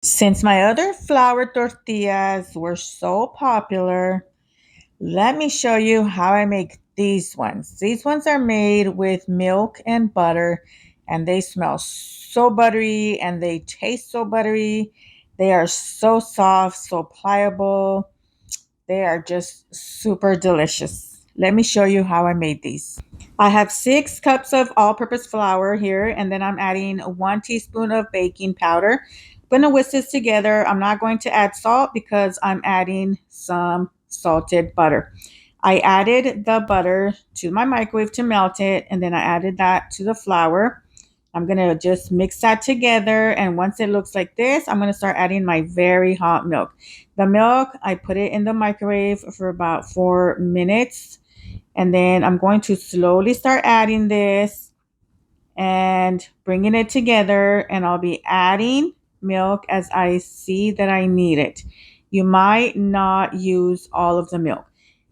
Since my other flour tortillas were so popular, let me show you how I make these ones. These ones are made with milk and butter, and they smell so buttery and they taste so buttery. They are so soft, so pliable. They are just super delicious. Let me show you how I made these. I have 6 cups of all-purpose flour here, and then I'm adding 1 teaspoon of baking powder. I'm going to whisk this together. I'm not going to add salt because I'm adding some salted butter. I added the butter to my microwave to melt it, and then I added that to the flour. I'm going to just mix that together, and once it looks like this, I'm going to start adding my very hot milk. The milk, I put it in the microwave for about 4 minutes, and then I'm going to slowly start adding this and bringing it together. And I'll be adding milk as I see that I need it. You might not use all of the milk.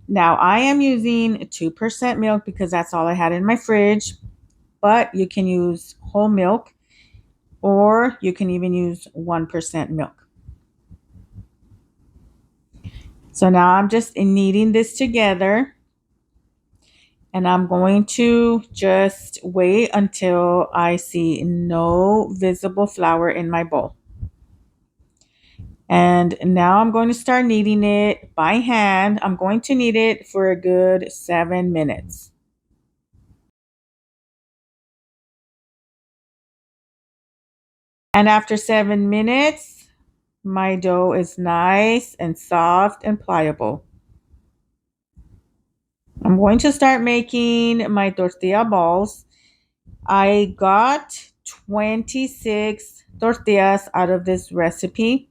Now, I am using 2% milk because that's all I had in my fridge, but you can use whole milk or you can even use 1% milk. So now I'm just kneading this together. And I'm going to just wait until I see no visible flour in my bowl. And now I'm going to start kneading it by hand. I'm going to knead it for a good 7 minutes. And after 7 minutes, my dough is nice and soft and pliable. I'm going to start making my tortilla balls. I got 26 tortillas out of this recipe.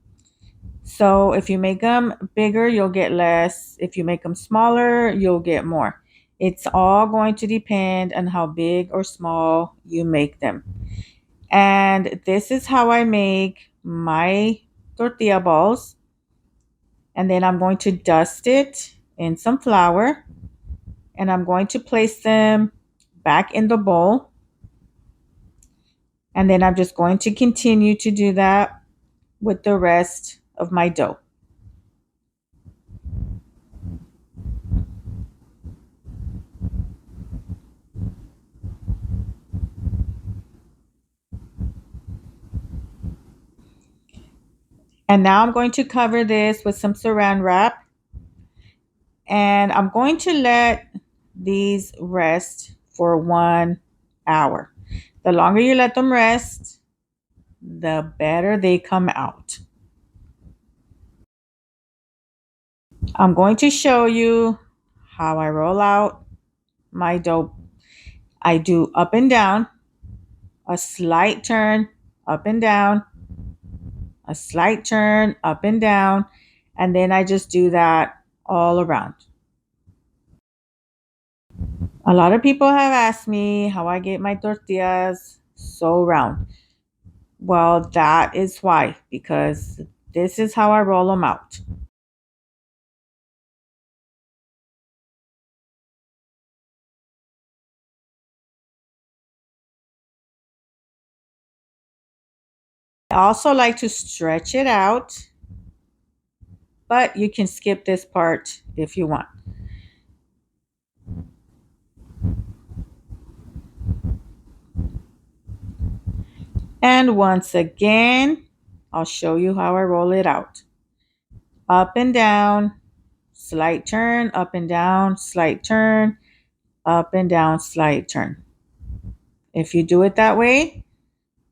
So if you make them bigger, you'll get less. If you make them smaller, you'll get more. It's all going to depend on how big or small you make them. And this is how I make my tortilla balls. And then I'm going to dust it in some flour. And I'm going to place them back in the bowl. And then I'm just going to continue to do that with the rest of my dough. And now I'm going to cover this with some saran wrap. And I'm going to let these rest for 1 hour. The longer you let them rest, the better they come out. I'm going to show you how I roll out my dough. I do up and down, a slight turn, up and down, a slight turn, up and down, and then I just do that all around. A lot of people have asked me how I get my tortillas so round. Well, that is why, because this is how I roll them out. I also like to stretch it out, but you can skip this part if you want. And once again, I'll show you how I roll it out. Up and down, slight turn, up and down, slight turn, up and down, slight turn. If you do it that way,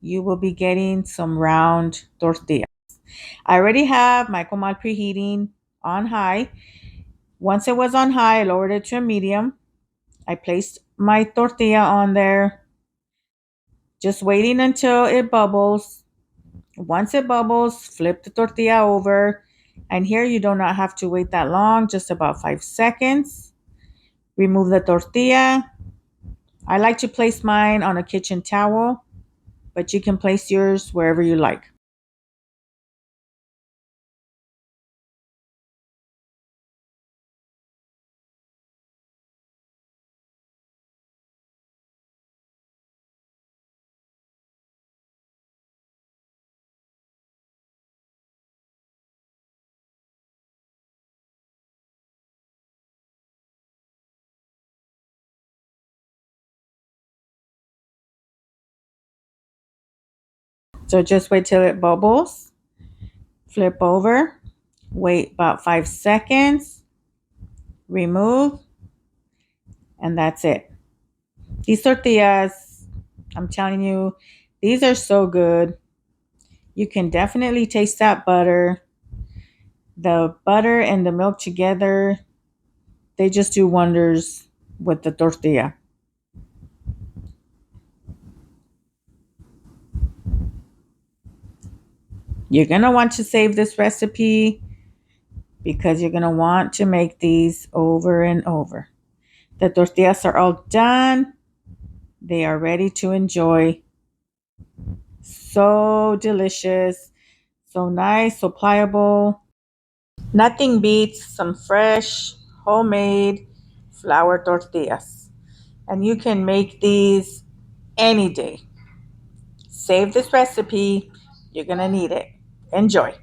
you will be getting some round tortillas. I already have my comal preheating on high. Once it was on high, I lowered it to a medium. I placed my tortilla on there, just waiting until it bubbles. Once it bubbles, flip the tortilla over. And here you do not have to wait that long, just about 5 seconds. Remove the tortilla. I like to place mine on a kitchen towel, but you can place yours wherever you like. So just wait till it bubbles, flip over, wait about 5 seconds, remove, and that's it. These tortillas, I'm telling you, these are so good. You can definitely taste that butter. The butter and the milk together, they just do wonders with the tortilla. You're going to want to save this recipe because you're going to want to make these over and over. The tortillas are all done. They are ready to enjoy. So delicious, so nice, so pliable. Nothing beats some fresh, homemade flour tortillas. And you can make these any day. Save this recipe. You're going to need it. Enjoy.